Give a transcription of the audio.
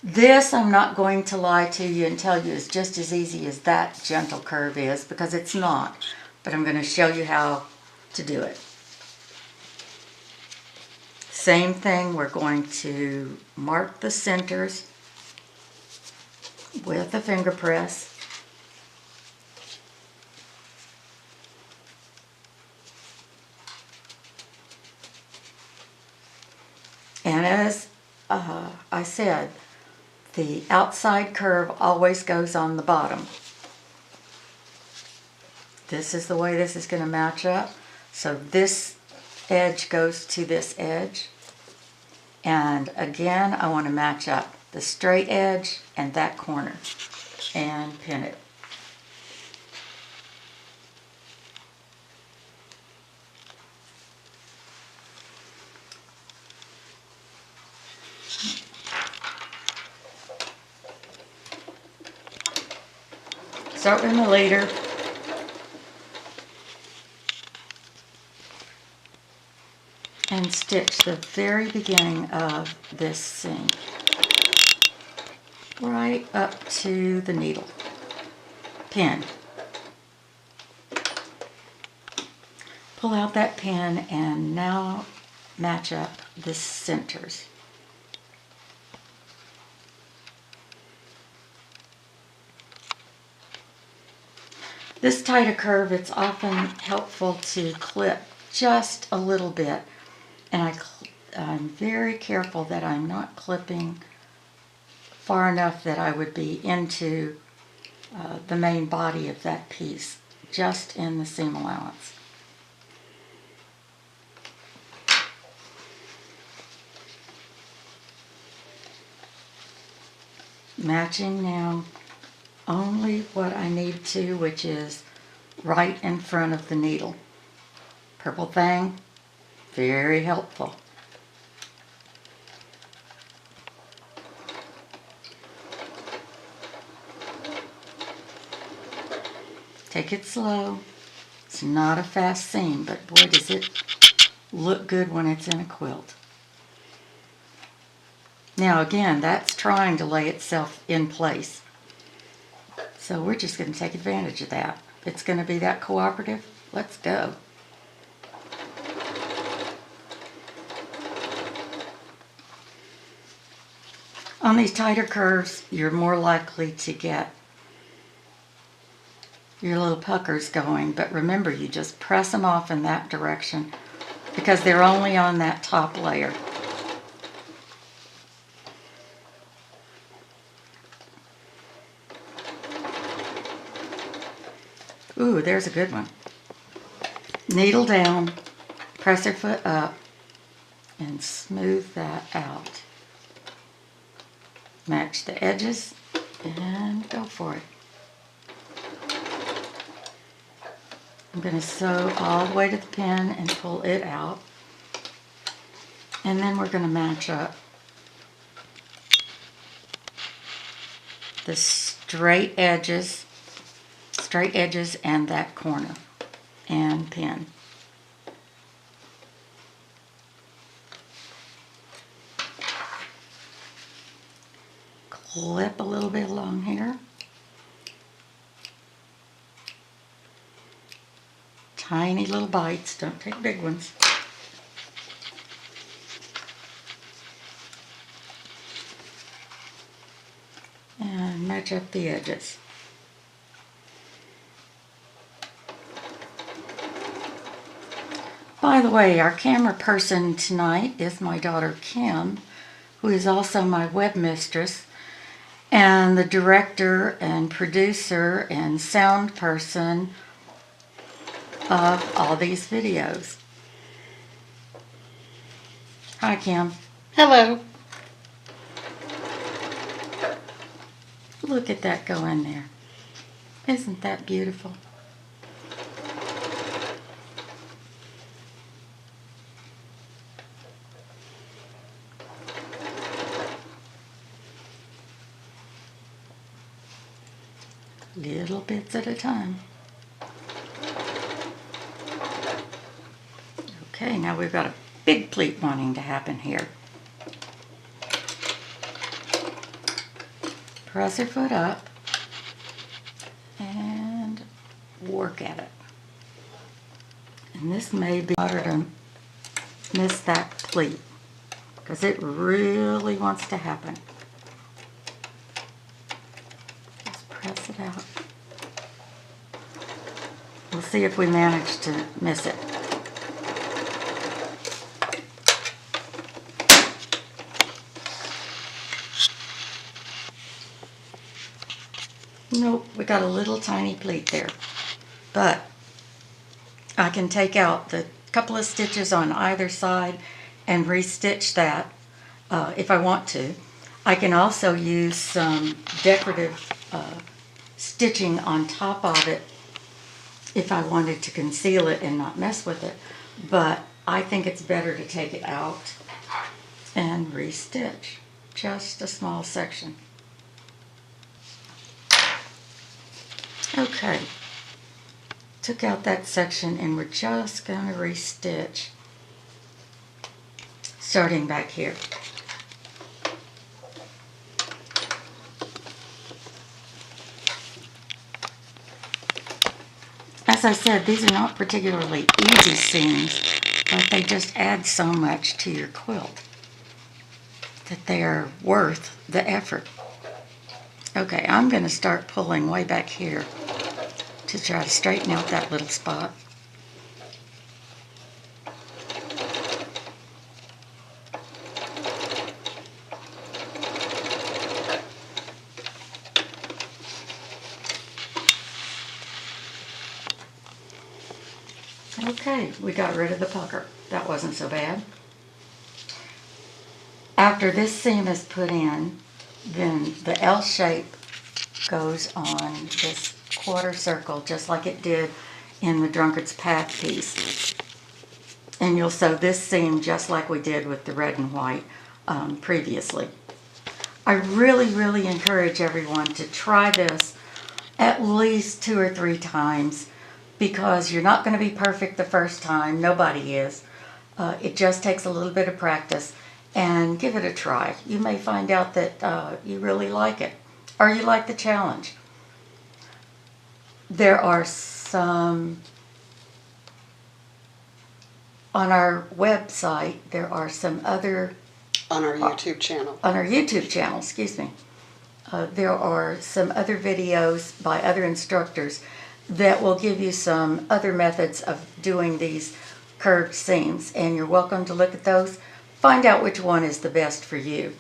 This, I'm not going to lie to you and tell you, is just as easy as that gentle curve is, because it's not. But I'm going to show you how to do it. Same thing, we're going to mark the centers with a finger press. And as I said, the outside curve always goes on the bottom. This is the way this is going to match up. So this edge goes to this edge. And again, I want to match up the straight edge and that corner and pin it. Start with my leader. And stitch the very beginning of this seam right up to the needle. Pin. Pull out that pin and now match up the centers. This tighter curve, it's often helpful to clip just a little bit. And I'm very careful that I'm not clipping far enough that I would be into the main body of that piece, just in the seam allowance. Matching now only what I need to, which is right in front of the needle. Purple thing, very helpful. Take it slow. It's not a fast seam, but boy does it look good when it's in a quilt. Now again, that's trying to lay itself in place. So we're just going to take advantage of that. It's going to be that cooperative. Let's go. On these tighter curves, you're more likely to get your little puckers going, but remember, you just press them off in that direction because they're only on that top layer. Ooh, there's a good one. Needle down, press your foot up, and smooth that out. Match the edges and go for it. I'm going to sew all the way to the pin and pull it out. And then we're going to match up the straight edges and that corner and pin. Clip a little bit along here. Tiny little bites, don't take big ones. And match up the edges. By the way, our camera person tonight is my daughter Kim, who is also my web mistress, and the director and producer and sound person of all these videos. Hi, Kim. Hello. Look at that go in there. Isn't that beautiful? Little bits at a time. Okay, now we've got a big pleat wanting to happen here. press her foot up and work at it. And this may be harder to miss that pleat because it really wants to happen. Just press it out. We'll see if we manage to miss it. Nope, we got a little tiny pleat there. But I can take out the couple of stitches on either side and restitch that if I want to. I can also use some decorative stitching on top of it if I wanted to conceal it and not mess with it. But I think it's better to take it out and restitch just a small section. Okay, took out that section and we're just going to restitch starting back here. As I said, these are not particularly easy seams, but they just add so much to your quilt that they are worth the effort. Okay, I'm going to start pulling way back here to try to straighten out that little spot. Okay, we got rid of the pucker. That wasn't so bad. After this seam is put in, then the L shape goes on this quarter circle just like it did in the Drunkard's Path piece. And you'll sew this seam just like we did with the red and white previously. I really encourage everyone to try this at least 2 or 3 times because you're not going to be perfect the first time. Nobody is. It just takes a little bit of practice, and give it a try. You may find out that you really like it, or you like the challenge. There are some, on our website, there are some other... On our YouTube channel. On our YouTube channel, excuse me. There are some other videos by other instructors that will give you some other methods of doing these curved seams, and you're welcome to look at those. Find out which one is the best for you.